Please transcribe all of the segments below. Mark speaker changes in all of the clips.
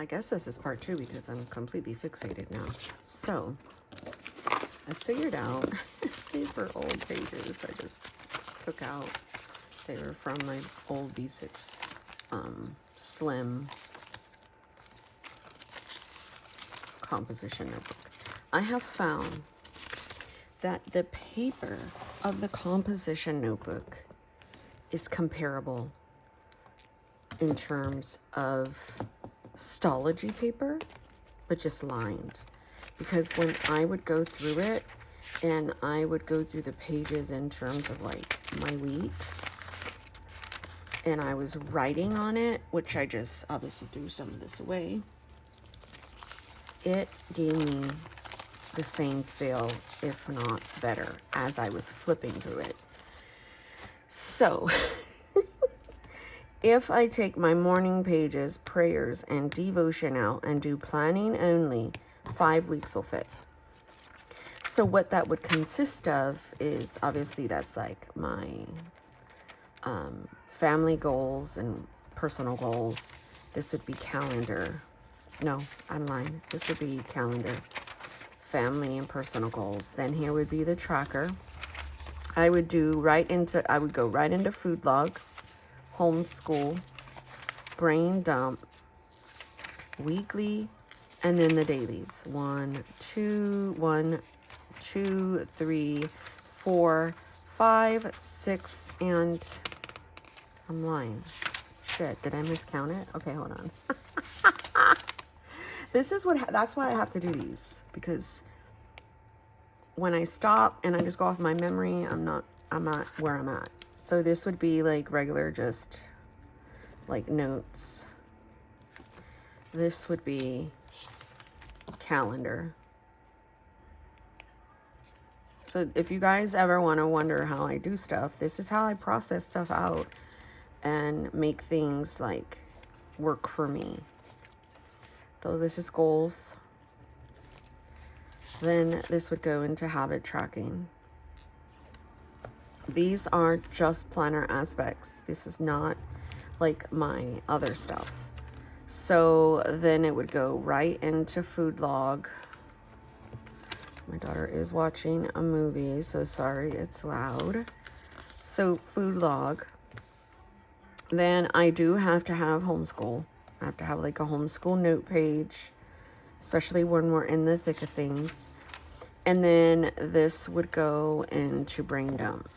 Speaker 1: I guess this is part 2 because I'm completely fixated now. So I figured out these were old pages I just took out. They were from my old B6 slim composition notebook. I have found that the paper of the composition notebook is comparable in terms of stology paper, but just lined. Because when I would go through it, and I would go through the pages in terms of like my week, and I was writing on it, which I just obviously threw some of this away, it gave me the same feel, if not better, as I was flipping through it. So if I take my morning pages, prayers, and devotion out and do planning only, 5 weeks will fit. So what that would consist of is, obviously that's like my family goals and personal goals. This would be calendar. No, I'm lying. This would be calendar, family and personal goals. Then here would be the tracker. I would go right into food log, homeschool, brain dump, weekly, and then the dailies. 1, 2, 3, 4, 5, 6, and I'm lying. Shit, did I miscount it? Okay, hold on. That's why I have to do these, because when I stop and I just go off my memory, I'm not where I'm at. So this would be like regular, just like notes. This would be calendar. So if you guys ever want to wonder how I do stuff, this is how I process stuff out and make things like work for me. So this is goals. Then this would go into habit tracking. These are just planner aspects. This is not like my other stuff. So then it would go right into food log. My daughter is watching a movie, so sorry, it's loud. So food log. Then I do have to have homeschool. I have to have like a homeschool note page, especially when we're in the thick of things. And then this would go into brain dump.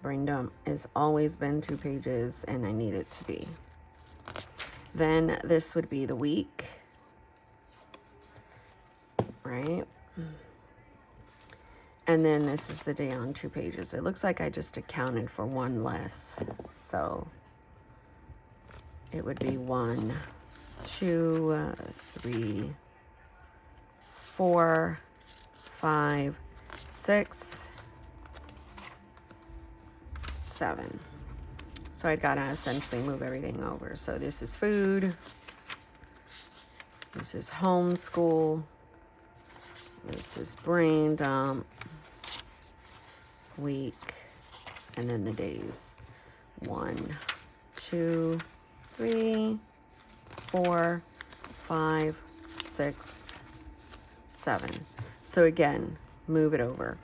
Speaker 1: Brain dump has always been 2 pages, and I need it to be. Then this would be the week, right? And then this is the day on 2 pages. It looks like I just accounted for 1 less. So it would be 1, 2, 3, 4, 5, 6, 7. So I'd gotta essentially move everything over. So this is food. This is homeschool. This is brain dump. Week. And then the days. 1, 2, 3, 4, 5, 6, 7. So again, move it over.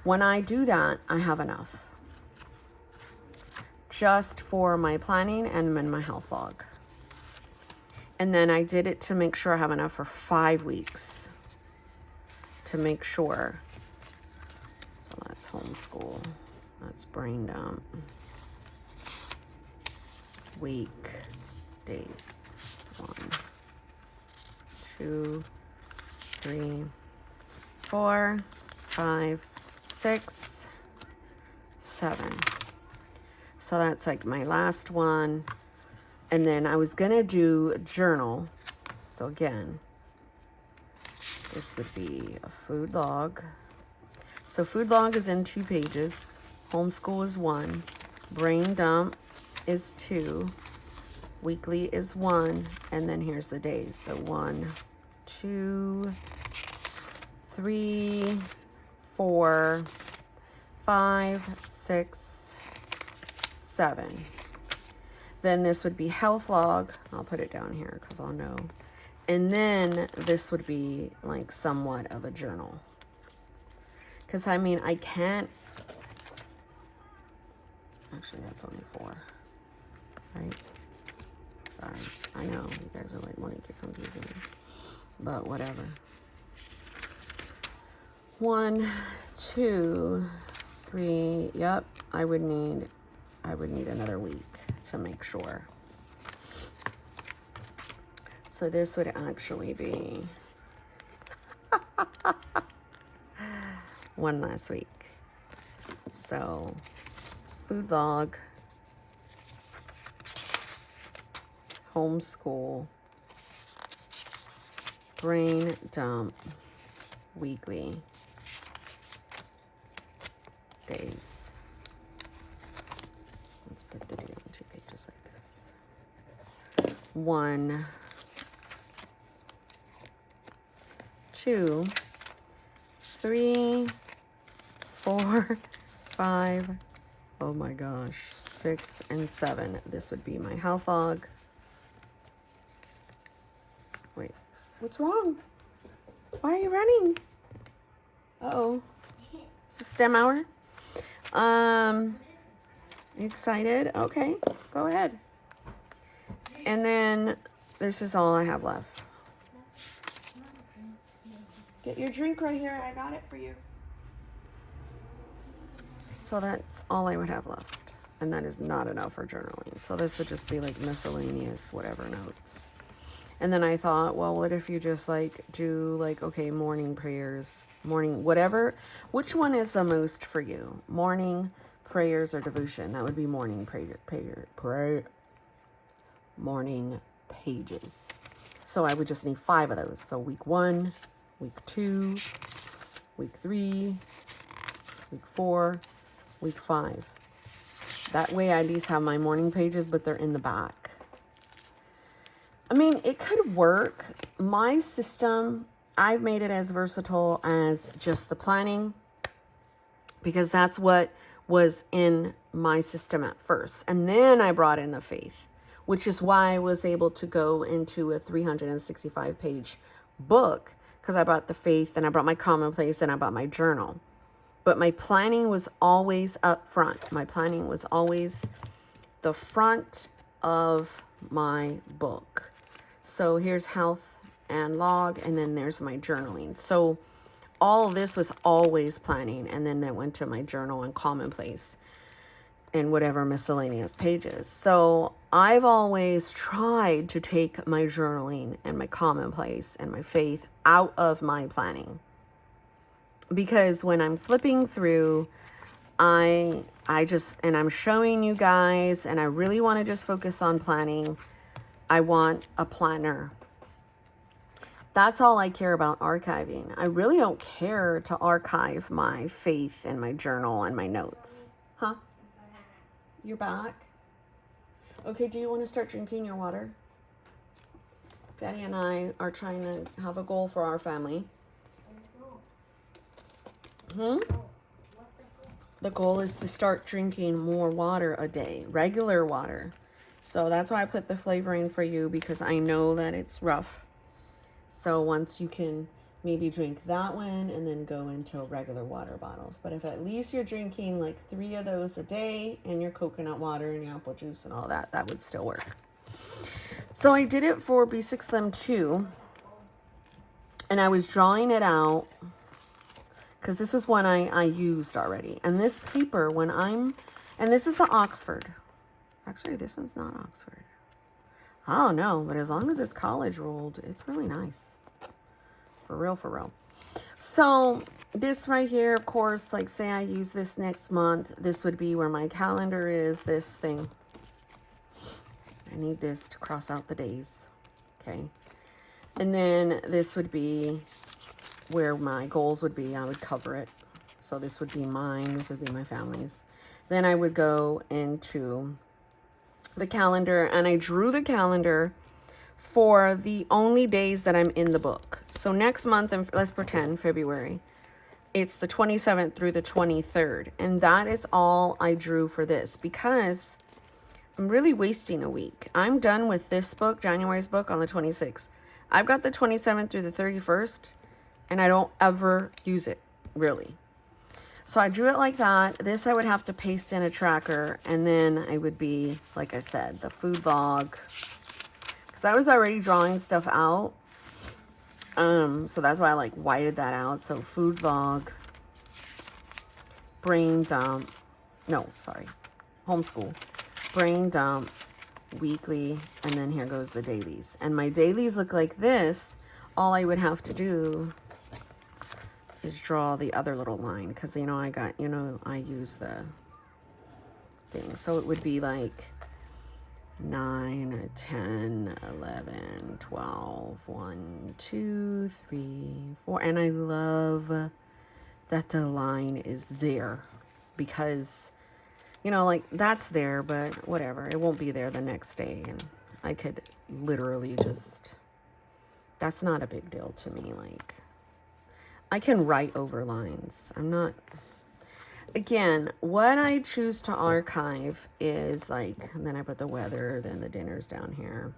Speaker 1: When I do that, I have enough. Just for my planning and my health log. And then I did it to make sure I have enough for 5 weeks. To make sure. So that's homeschool. That's brain dump. Week. Days. 1, 2, 3, 4, 5, 6, 7. So that's like my last one. And then I was gonna do journal. So again, this would be a food log. So food log is in 2 pages. Homeschool is 1. Brain dump is 2. Weekly is 1. And then here's the days. So 1, 2, 3, 4, 5, 6, 7. Then this would be health log. I'll put it down here because I'll know. And then this would be like somewhat of a journal. Because I mean, I can't, actually that's only 4, right? Sorry, I know you guys are like wanting to confuse me, but whatever. 1, 2, 3, yep, I would need another week to make sure. So this would actually be 1 last week. So food log, homeschool, brain dump, weekly, days. Let's put the day on 2 pages like this. 1, 2, 3, 4, 5, oh my gosh, 6 and 7. This would be my health log. Wait, what's wrong? Why are you running? Uh-oh. Is it STEM hour? You excited? Okay, go ahead. And then this is all I have left. Get your drink right here. I got it for you. So that's all I would have left. And that is not enough for journaling. So this would just be like miscellaneous whatever notes. And then I thought, well, what if you just like do like, okay, morning prayers, morning, whatever. Which one is the most for you? Morning prayers or devotion? That would be morning morning pages. So I would just need 5 of those. So week 1, week 2, week 3, week 4, week 5. That way I at least have my morning pages, but they're in the back. I mean, it could work. My system, I've made it as versatile as just the planning, because that's what was in my system at first. And then I brought in the faith, which is why I was able to go into a 365 page book, because I brought the faith and I brought my commonplace and I brought my journal. But my planning was always up front. My planning was always the front of my book. So here's health and log, and then there's my journaling. So all of this was always planning, and then that went to my journal and commonplace and whatever miscellaneous pages. So I've always tried to take my journaling and my commonplace and my faith out of my planning. Because when I'm flipping through, I just, and I'm showing you guys, and I really want to just focus on planning. I want a planner. That's all I care about archiving. I really don't care to archive my faith and my journal and my notes. Huh? You're back? Okay, do you want to start drinking your water? Daddy and I are trying to have a goal for our family. The goal is to start drinking more water a day, regular water. So that's why I put the flavoring for you, because I know that it's rough. So once you can maybe drink that one and then go into regular water bottles. But if at least you're drinking like 3 of those a day and your coconut water and your apple juice and all that, that would still work. So I did it for B6 Slim 2. And I was drawing it out because this is one I used already. And this paper, and this is the Oxford. Actually, this one's not Oxford. I don't know, but as long as it's college ruled, it's really nice. For real, for real. So this right here, of course, like say I use this next month, this would be where my calendar is, this thing. I need this to cross out the days, okay? And then this would be where my goals would be. I would cover it. So this would be mine, this would be my family's. Then I would go into the calendar, and I drew the calendar for the only days that I'm in the book. So next month, and let's pretend February, it's the 27th through the 23rd. And that is all I drew for this, because I'm really wasting a week. I'm done with this book, January's book, on the 26th. I've got the 27th through the 31st, and I don't ever use it, really. So I drew it like that. This I would have to paste in a tracker, and then I would be, like I said, the food log. Because I was already drawing stuff out. So that's why I like whited that out. So food log, brain dump, no, sorry, homeschool, brain dump, weekly, and then here goes the dailies. And my dailies look like this. All I would have to do is draw the other little line, because you know I use the thing. So it would be like 9, 10, 11, 12, 1, 2, 3, 4. And I love that the line is there, because you know, like, that's there, but whatever, it won't be there the next day, and I could literally just, that's not a big deal to me. Like, I can write over lines. I'm not, again, what I choose to archive is like, and then I put the weather, then the dinner's down here.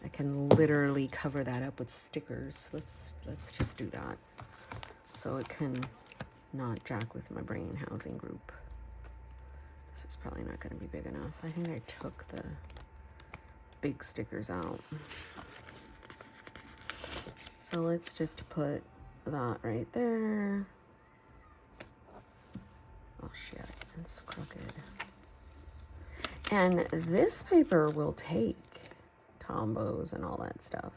Speaker 1: I can literally cover that up with stickers. Let's just do that, so it can not jack with my brain housing group. This is probably not going to be big enough. I think I took the big stickers out. So let's just put that right there. Oh shit, it's crooked. And this paper will take Tombos and all that stuff.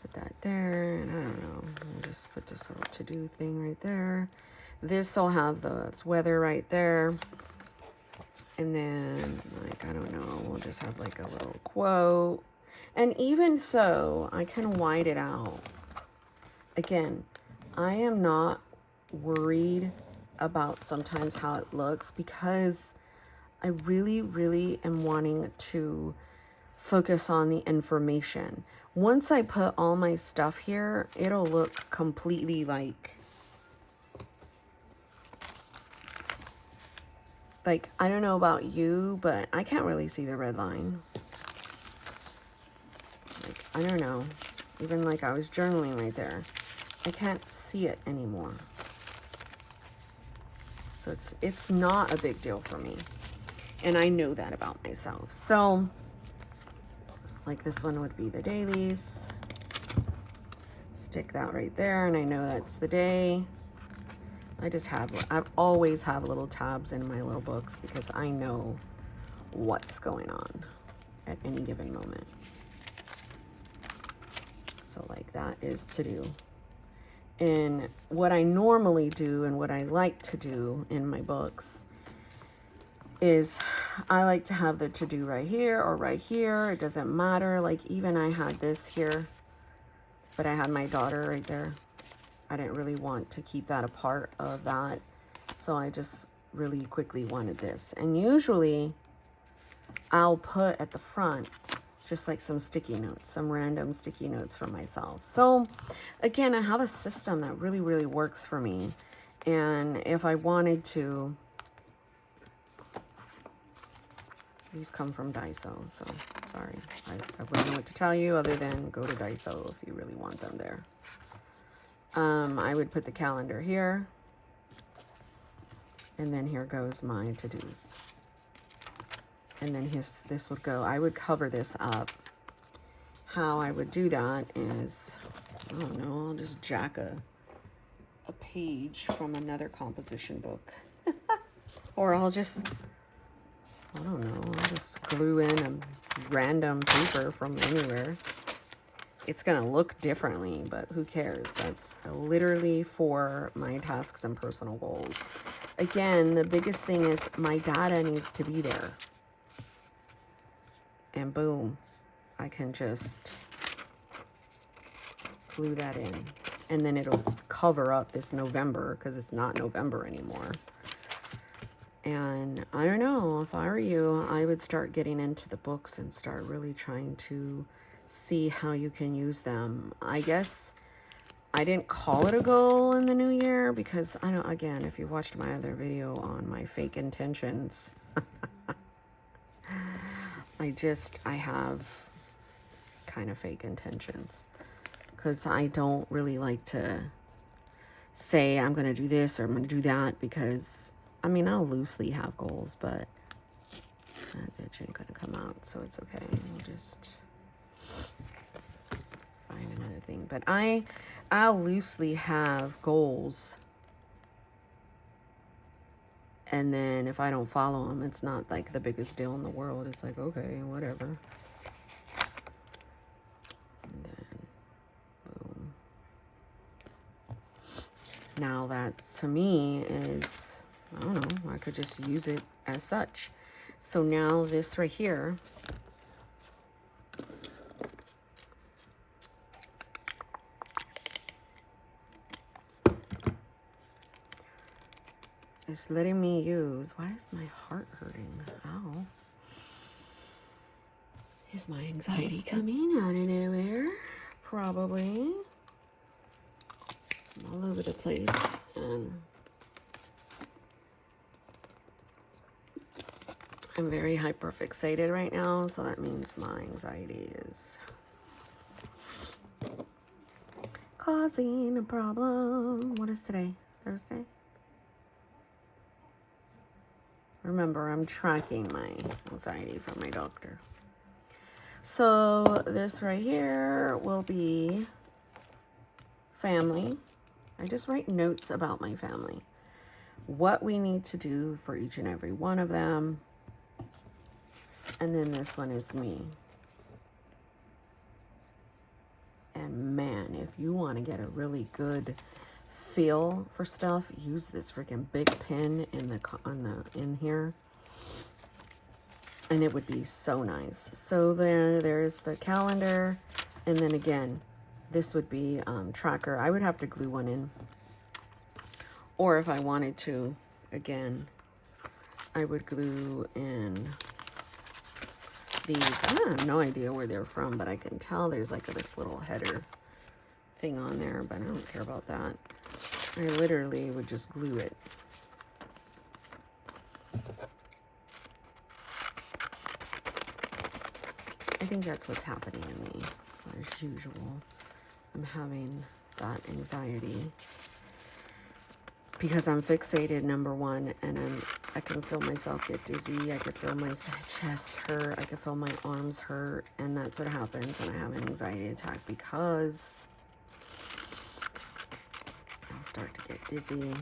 Speaker 1: Put that there, and I don't know, I'll just put this little to-do thing right there. This will have the weather right there. And then, like, I don't know, we'll just have like a little quote. And even so, I can white it out. Again, I am not worried about sometimes how it looks, because I really, really am wanting to focus on the information. Once I put all my stuff here, it'll look completely like, I don't know about you, but I can't really see the red line. Like, I don't know. Even like I was journaling right there. I can't see it anymore. So it's not a big deal for me. And I know that about myself. So, like this one would be the dailies. Stick that right there, and I know that's the day. I always have little tabs in my little books, because I know what's going on at any given moment. So like that is to do. And what I normally do and what I like to do in my books is I like to have the to do right here or right here. It doesn't matter. Like, even I had this here, but I had my daughter right there. I didn't really want to keep that a part of that. So I just really quickly wanted this. And usually I'll put at the front just like some sticky notes, some random sticky notes for myself. So again, I have a system that really, really works for me. And if I wanted to, these come from Daiso, so sorry. I wouldn't know what to tell you other than go to Daiso if you really want them there. I would put the calendar here, and then here goes my to-dos. And then this would go, I would cover this up. How I would do that is, I don't know, I'll just jack a page from another composition book. Or I'll just, I don't know, I'll just glue in a random paper from anywhere. It's going to look differently, but who cares? That's literally for my tasks and personal goals. Again, the biggest thing is my data needs to be there. And boom, I can just glue that in. And then it'll cover up this November, because it's not November anymore. And I don't know, if I were you, I would start getting into the books and start really trying to see how you can use them. I guess I didn't call it a goal in the new year, because I don't, again, if you watched my other video on my fake intentions, I have kind of fake intentions. Because I don't really like to say I'm going to do this or I'm going to do that, because, I mean, I'll loosely have goals, but that bitch ain't going to come out, so it's okay. We'll just find another thing. But I'll loosely have goals, and then if I don't follow them, it's not like the biggest deal in the world. It's like, okay, whatever. And then, boom. Now that, to me, is, I don't know, I could just use it as such. So now this right here, it's letting me use, why is my heart hurting? Ow. Is my anxiety coming out of nowhere? Probably. I'm all over the place. And I'm very hyper fixated right now, so that means my anxiety is causing a problem. What is today? Thursday? Remember, I'm tracking my anxiety from my doctor. So this right here will be family. I just write notes about my family. What we need to do for each and every one of them. And then this one is me. And man, if you want to get a really good feel for stuff, use this freaking big pen in here, and it would be so nice. So there's the calendar, and then again, this would be tracker. I would have to glue one in, or if I wanted to, again, I would glue in these. I have no idea where they're from, but I can tell there's like this little header thing on there, but I don't care about that. I literally would just glue it. I think that's what's happening to me, as usual. I'm having that anxiety because I'm fixated, number one, and I can feel myself get dizzy. I can feel my chest hurt. I can feel my arms hurt, and that's what happens when I have an anxiety attack, because start to get dizzy.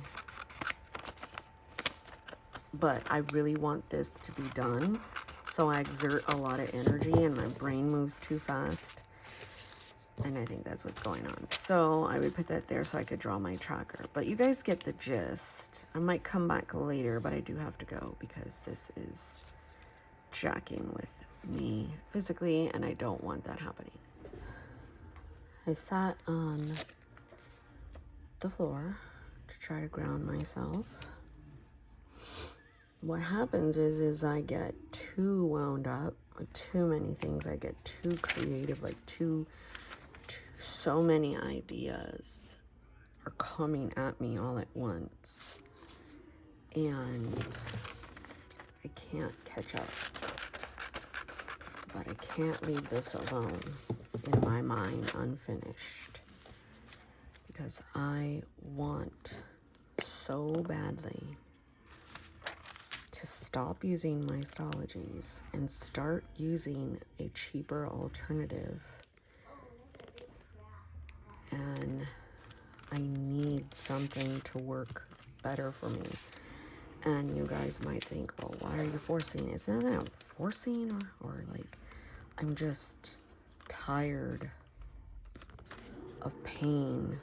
Speaker 1: But I really want this to be done, so I exert a lot of energy and my brain moves too fast, and I think that's what's going on. So I would put that there so I could draw my tracker, but you guys get the gist. I might come back later, but I do have to go because this is jacking with me physically, and I don't want that happening. I sat on the floor to try to ground myself. What happens is I get too wound up with too many things. I get too creative, like so many ideas are coming at me all at once, and I can't catch up. But I can't leave this alone in my mind unfinished, because I want so badly to stop using my stologies and start using a cheaper alternative. And I need something to work better for me. And you guys might think, well, why are you forcing it? It's not that I'm forcing, or like, I'm just tired of paying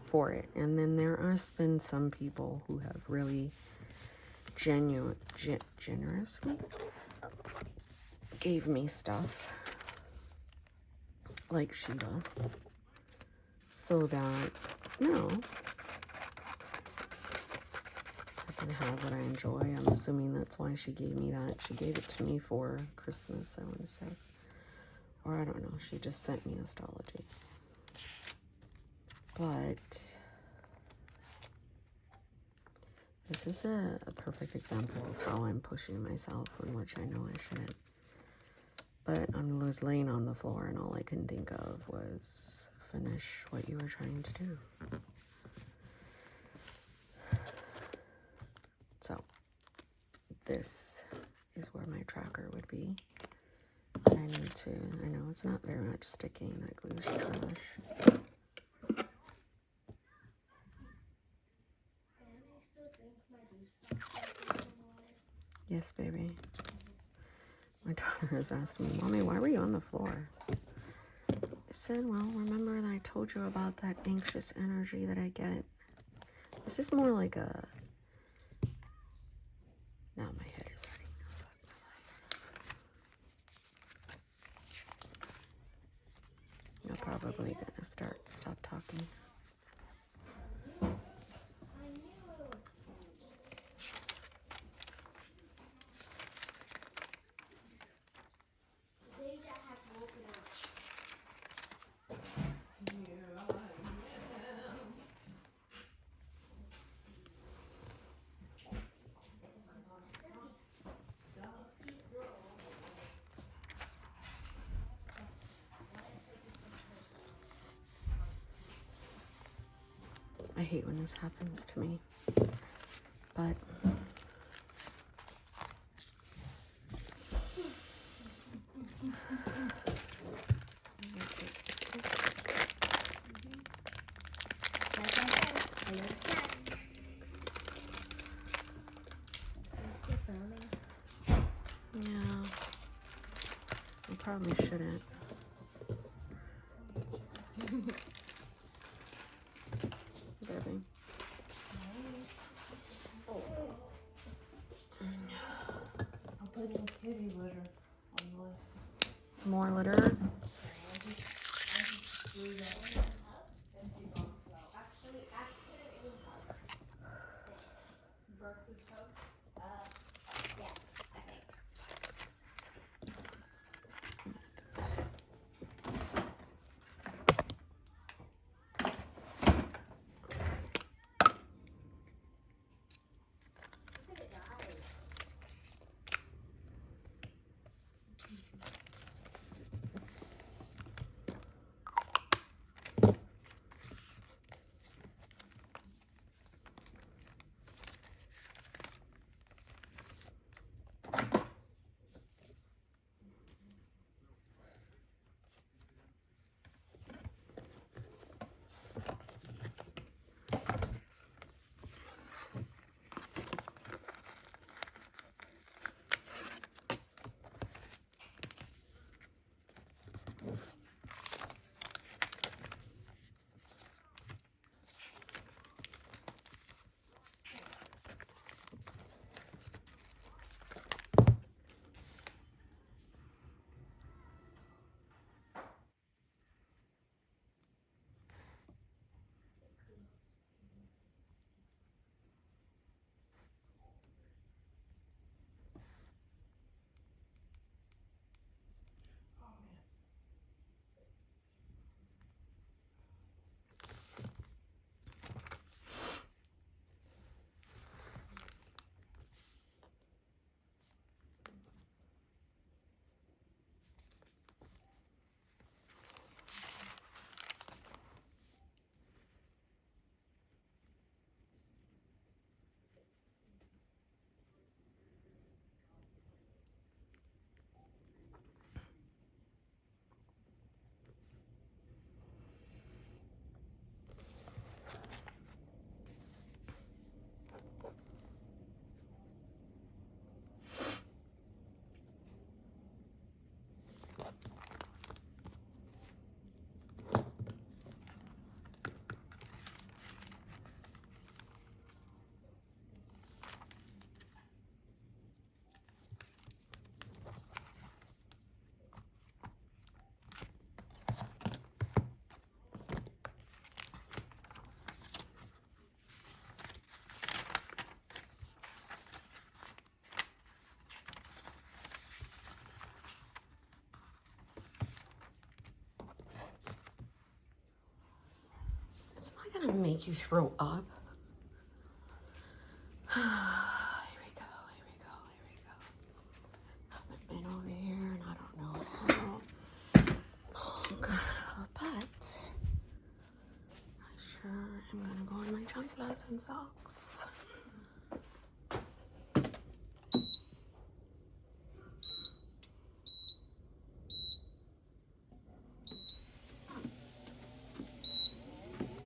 Speaker 1: for it. And then there has been some people who have really generously gave me stuff, like Sheila, so that, you know, I can have what I enjoy. I'm assuming that's why she gave me that. She gave it to me for Christmas, I want to say. Or I don't know, she just sent me astrology. But this is a perfect example of how I'm pushing myself, and which I know I should. But I was laying on the floor and all I could think of was finish what you were trying to do. So this is where my tracker would be. I need to, I know it's not very much sticking, that glue's trash. Yes, baby. My daughter has asked me, Mommy, why were you on the floor? I said, well, remember that I told you about that anxious energy that I get? This is more like a... Now my head is hurting. You're probably gonna stop talking. I hate when this happens to me, but yeah, I probably shouldn't. Baby.
Speaker 2: I'm putting kitty litter on the list.
Speaker 1: More litter?
Speaker 2: I just threw that empty box out. Actually, broke this up.
Speaker 3: Yes, I think.
Speaker 1: It's not gonna make you throw up. Here we go, here we go, here we go. Haven't been over here and I don't know I'm gonna go in my chanclas and socks.